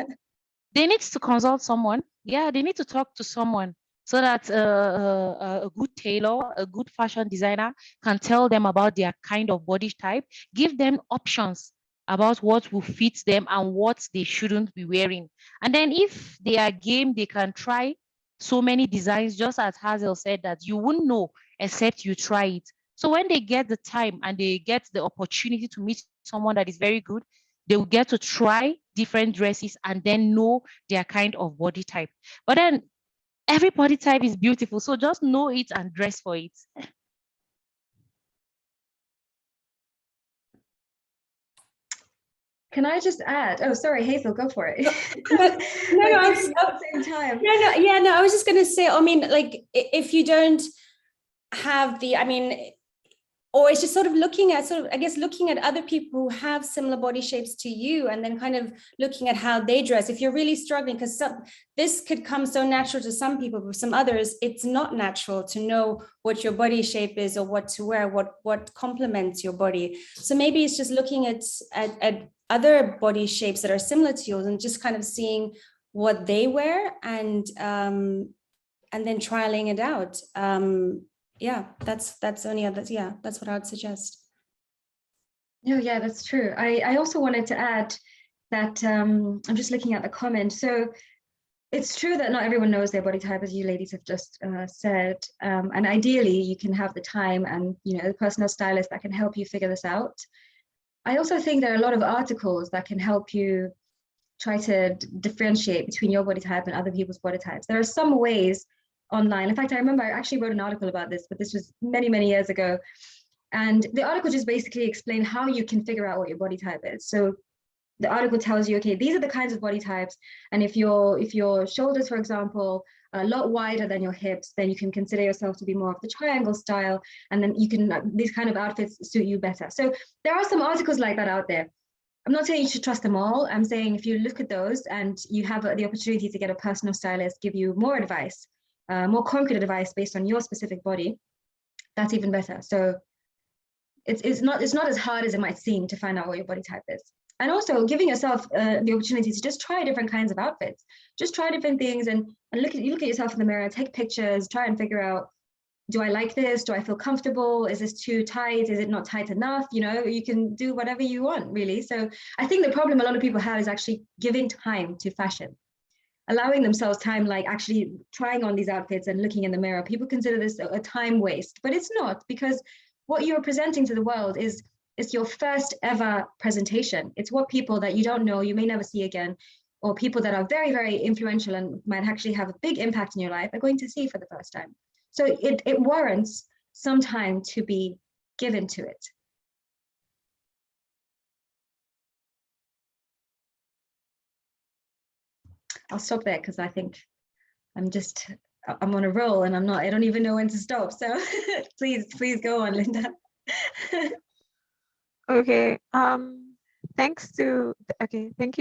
they need to consult someone. Yeah, they need to talk to someone so that a good tailor, a good fashion designer can tell them about their kind of body type, give them options about what will fit them and what they shouldn't be wearing. And then if they are game, they can try so many designs, just as Hazel said, that you wouldn't know except you try it. So when they get the time and they get the opportunity to meet someone that is very good, they will get to try different dresses and then know their kind of body type. But then every body type is beautiful. So just know it and dress for it.
Can I just add? Oh, sorry, Hazel, go for it.
No,
At the same time.
no, I was just going to say, I mean, like, if you don't have the, I mean, or it's just sort of looking at I guess looking at other people who have similar body shapes to you, and then kind of looking at how they dress. If you're really struggling, because this could come so natural to some people, but some others it's not natural to know what your body shape is or what to wear, what complements your body. So maybe it's just looking at other body shapes that are similar to yours and just kind of seeing what they wear, and then trialing it out. Yeah, that's only other, yeah, that's what I would suggest.
No, yeah, that's true. I also wanted to add that I'm just looking at the comment. So it's true that not everyone knows their body type, as you ladies have just said. And ideally, you can have the time and the personal stylist that can help you figure this out. I also think there are a lot of articles that can help you try to differentiate between your body type and other people's body types. There are some ways online. In fact, I remember I actually wrote an article about this, but this was many, many years ago. And the article just basically explained how you can figure out what your body type is. So the article tells you, okay, these are the kinds of body types. And if your shoulders, for example, are a lot wider than your hips, then you can consider yourself to be more of the triangle style. And then these kind of outfits suit you better. So there are some articles like that out there. I'm not saying you should trust them all. I'm saying if you look at those and you have the opportunity to get a personal stylist give you more advice, more concrete advice based on your specific body, that's even better. So it's not as hard as it might seem to find out what your body type is. And also giving yourself the opportunity to just try different kinds of outfits, just try different things and look at yourself in the mirror, take pictures, try and figure out, do I like this? Do I feel comfortable? Is this too tight? Is it not tight enough? You can do whatever you want, really. So I think the problem a lot of people have is actually giving time to fashion, allowing themselves time, like actually trying on these outfits and looking in the mirror. People consider this a time waste, but it's not, because what you're presenting to the world is your first ever presentation. It's what people that you don't know, you may never see again, or people that are very, very influential and might actually have a big impact in your life are going to see for the first time. So it warrants some time to be given to it. I'll stop there because I think I'm on a roll and I don't even know when to stop. So please go on, Linda.
Okay. Thank you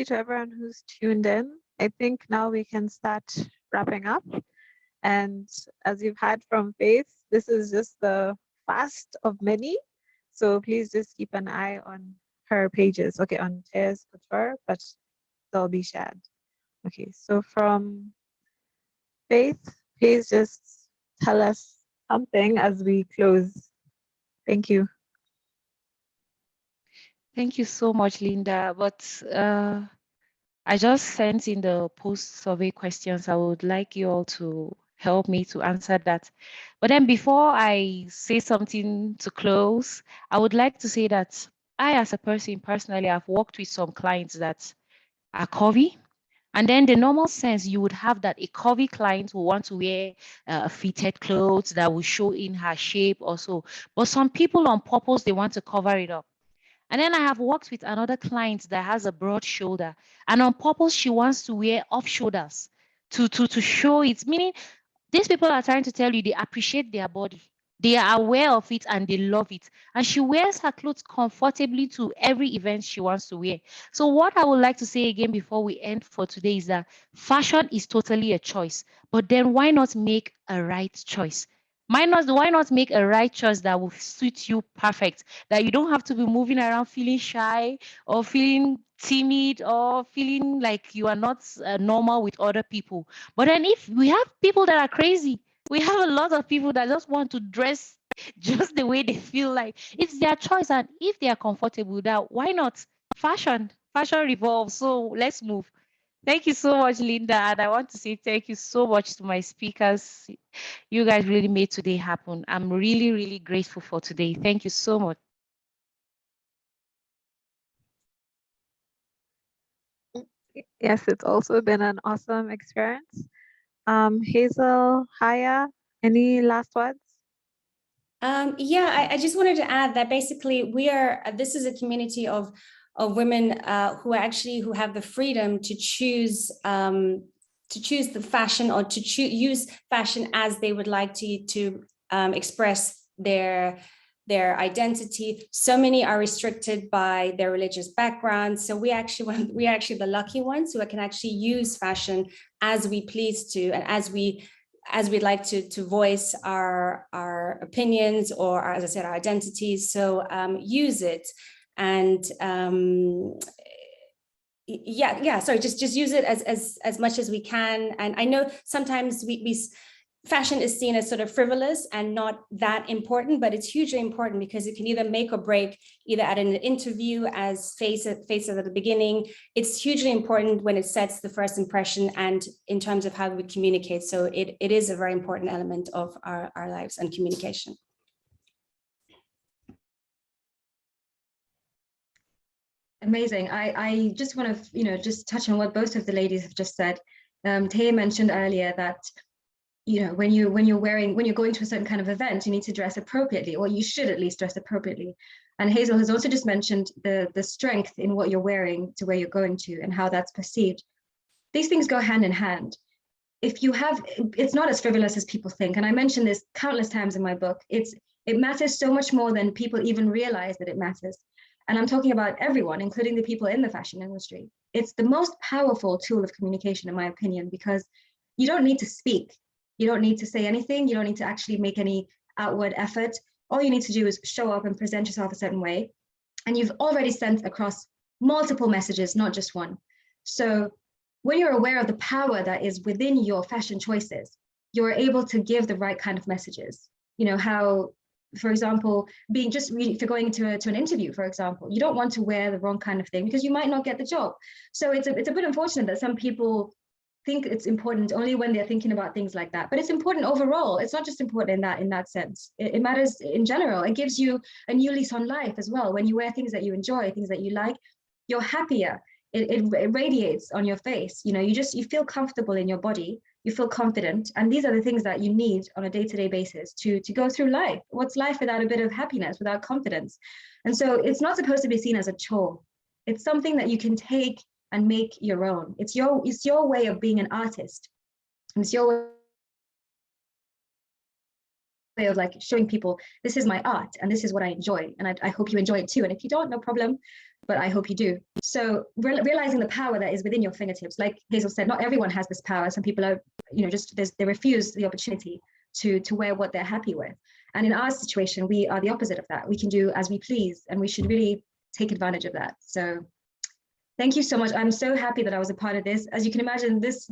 to everyone who's tuned in. I think now we can start wrapping up. And as you've had from Faith, this is just the first of many. So please just keep an eye on her pages. Okay, on Teyei's Couture, but they'll be shared. Okay, so from Faith, please just tell us something as we close. Thank you.
Thank you so much, Linda. But I just sent in the post survey questions. I would like you all to help me to answer that. But then before I say something to close, I would like to say that I, as a person personally, have worked with some clients that are curvy. And then the normal sense you would have that a curvy client will want to wear fitted clothes that will show in her shape also. But some people on purpose, they want to cover it up. And then I have worked with another client that has a broad shoulder, and on purpose, she wants to wear off shoulders to show it. Meaning, these people are trying to tell you they appreciate their body. They are aware of it and they love it. And she wears her clothes comfortably to every event she wants to wear. So what I would like to say again before we end for today is that fashion is totally a choice. But then why not make a right choice? Why not make a right choice that will suit you perfect, that you don't have to be moving around feeling shy or feeling timid or feeling like you are not normal with other people. But then if we have people that are crazy, we have a lot of people that just want to dress just the way they feel like. It's their choice, and if they are comfortable with that, why not? Fashion revolves, so let's move. Thank you so much, Linda. And I want to say thank you so much to my speakers. You guys really made today happen. I'm really, really grateful for today. Thank you so much.
Yes, it's also been an awesome experience. Hazel, Haya, any last words?
Yeah, I just wanted to add that basically this is a community of women who have the freedom to choose the fashion, or to use fashion as they would like to express their identity. So many are restricted by their religious background. So we're actually the lucky ones who can actually use fashion as we please to, and as we'd like to voice our opinions, or as I said, our identities. So use it, and sorry, just use it as much as we can. And I know sometimes fashion is seen as sort of frivolous and not that important, but it's hugely important because it can either make or break, either at an interview, as faces at the beginning. It's hugely important when it sets the first impression and in terms of how we communicate. So it is a very important element of our lives and communication.
Amazing. I just want to, just touch on what both of the ladies have just said. Teyei mentioned earlier that, when you're going to a certain kind of event, you need to dress appropriately, or you should at least dress appropriately. And Hazel has also just mentioned the strength in what you're wearing to where you're going to and how that's perceived. These things go hand in hand. It's not as frivolous as people think. And I mentioned this countless times in my book. It matters so much more than people even realize that it matters. And I'm talking about everyone, including the people in the fashion industry. It's the most powerful tool of communication, in my opinion, because you don't need to speak. You don't need to say anything. You don't need to actually make any outward effort. All you need to do is show up and present yourself a certain way. And you've already sent across multiple messages, not just one. So when you're aware of the power that is within your fashion choices, you're able to give the right kind of messages. How, for example, if you're going to an interview, for example, you don't want to wear the wrong kind of thing because you might not get the job. So it's a bit unfortunate that some people think it's important only when they're thinking about things like that. But it's important overall. It's not just important in that sense. It matters in general. It gives you a new lease on life as well. When you wear things that you enjoy, things that you like, you're happier. It radiates on your face. You feel comfortable in your body. You feel confident. And these are the things that you need on a day-to-day basis to go through life. What's life without a bit of happiness, without confidence? And so it's not supposed to be seen as a chore. It's something that you can take and make your own. It's your way of being an artist. It's your way of showing people, this is my art and this is what I enjoy. And I hope you enjoy it too. And if you don't, no problem, but I hope you do. So realizing the power that is within your fingertips, like Hazel said, not everyone has this power. Some people are, they refuse the opportunity to wear what they're happy with. And in our situation, we are the opposite of that. We can do as we please, and we should really take advantage of that. So thank you so much. I'm so happy that I was a part of this. As you can imagine, this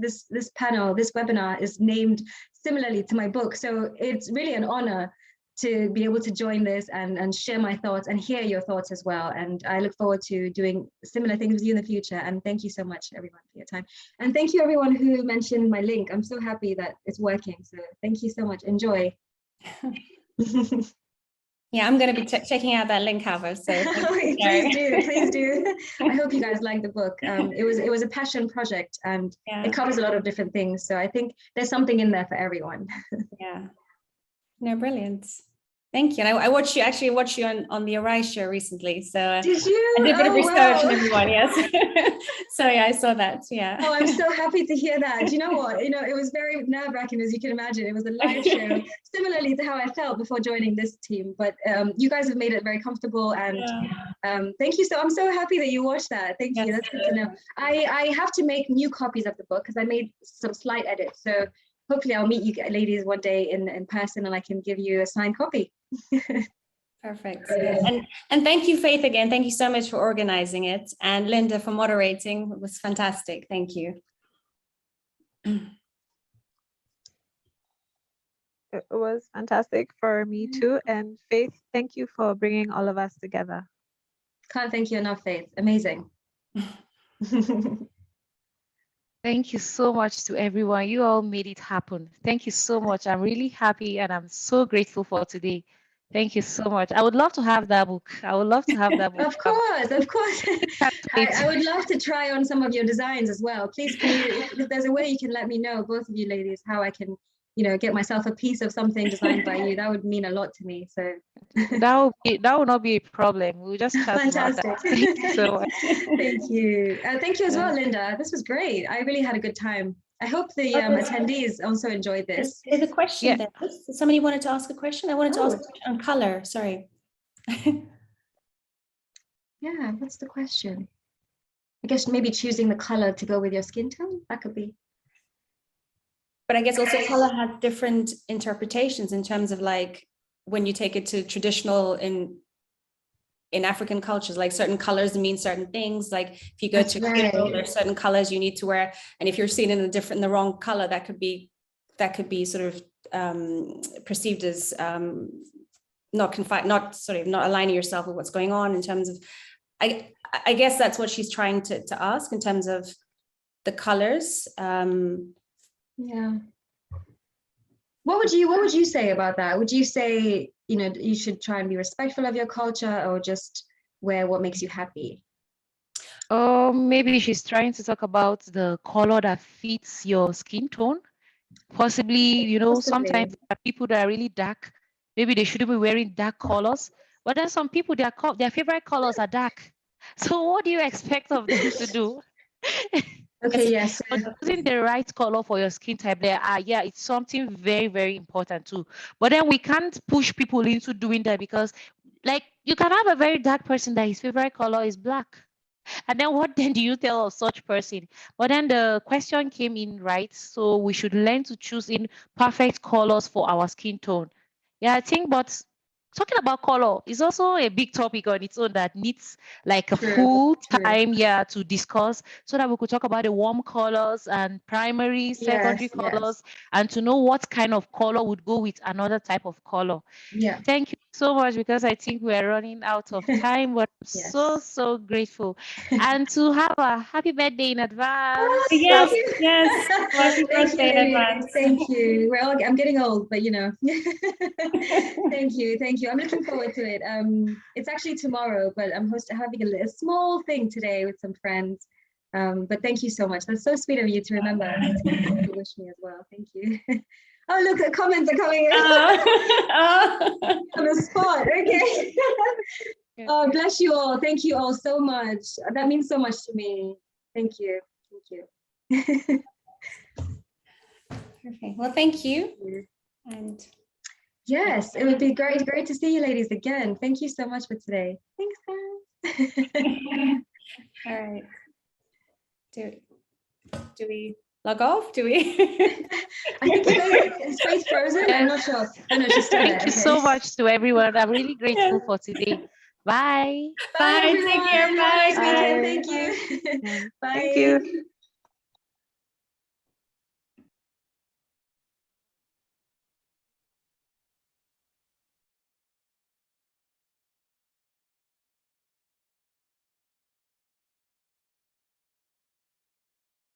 panel, this webinar is named similarly to my book. So it's really an honor to be able to join this and share my thoughts and hear your thoughts as well. And I look forward to doing similar things with you in the future. And thank you so much, everyone, for your time. And thank you, everyone who mentioned my link. I'm so happy that it's working. So thank you so much. Enjoy.
Yeah, I'm going to be checking out that link, Hava. So
please do. I hope you guys like the book. It was a passion project, and it covers a lot of different things. So I think there's something in there for everyone.
Yeah. No, brilliant. Thank you. And I watched you on the Arise show recently. So
did you?
I did a bit of research
wow.
on everyone. Yes. So yeah, I saw that. Yeah.
Oh, I'm so happy to hear that. Do you know what? It was very nerve-wracking, as you can imagine. It was a live show, similarly to how I felt before joining this team. But you guys have made it very comfortable, and thank you. So I'm so happy that you watched that. Thank you. That's good to know. I have to make new copies of the book because I made some slight edits. So hopefully I'll meet you ladies one day in person, and I can give you a signed copy.
Perfect. And thank you, Faith, again. Thank you so much for organizing it, and Linda for moderating. It was fantastic. Thank you.
It was fantastic for me too. And Faith, thank you for bringing all of us together.
Can't thank you enough, Faith. Amazing.
Thank you so much to everyone. You all made it happen. Thank you so much. I'm really happy and I'm so grateful for today. Thank you so much. I would love to have that book. I would love to have that book.
Of course. I would love to try on some of your designs as well. Please, can you, if there's a way you can let me know, both of you ladies, how I can, get myself a piece of something designed by you. That would mean a lot to me. So
that will not be a problem. We'll just chat about
fantastic.
that. Thank you so much.
Thank you. Thank you as well, Linda. This was great. I really had a good time. I hope the attendees also enjoyed this.
There's a question there. Somebody wanted to ask a question. I wanted to ask a question on color. Sorry.
Yeah, what's the question? I guess maybe choosing the color to go with your skin tone. That could be.
But I guess also color has different interpretations in terms of like when you take it to traditional in African cultures, like certain colors mean certain things. Like if you go to funeral, there's certain colors you need to wear, and if you're seen in the wrong color, that could be sort of perceived as not aligning yourself with what's going on in terms of. I guess that's what she's trying to ask in terms of the colors.
Yeah. What would you say about that? Would you say, you should try and be respectful of your culture, or just wear what makes you happy?
Maybe she's trying to talk about the color that fits your skin tone. Possibly, sometimes there are people that are really dark. Maybe they shouldn't be wearing dark colors. But then some people, their favorite colors are dark. So what do you expect of them to do?
Okay, yes.
Choosing the right color for your skin type it's something very, very important too. But then we can't push people into doing that, because like you can have a very dark person that his favorite color is black. And then what then do you tell of such person? But then the question came in, right? So we should learn to choose in perfect colors for our skin tone. Yeah, I think, but talking about color is also a big topic on its own that needs like a full time to discuss, so that we could talk about the warm colors and primary, secondary colors, and to know what kind of color would go with another type of color.
Yeah.
Thank you so much, because I think we're running out of time, but I'm so grateful. And to have a happy birthday in advance.
Yes. Happy birthday in advance.
Thank you. I'm getting old, but thank you. I'm looking forward to it. It's actually tomorrow, but I'm having a small thing today with some friends. But thank you so much. That's so sweet of you to remember to wish me as well. Thank you. Oh, look, the comments are coming in. On the spot. Okay. Oh, bless you all. Thank you all so much. That means so much to me. Thank you.
Okay. Well, thank you. And
yes, it would be great to see you ladies again. Thank you so much for today. Thanks, guys.
All right. Do we log off? Do we?
I think is Faith frozen? I'm not sure. Oh, no, she's still there.
Thank you so much to everyone. I'm really grateful for today. Bye.
Bye, everyone.
Take care. Bye.
Have a nice weekend. Thank you. Bye.
Thank you.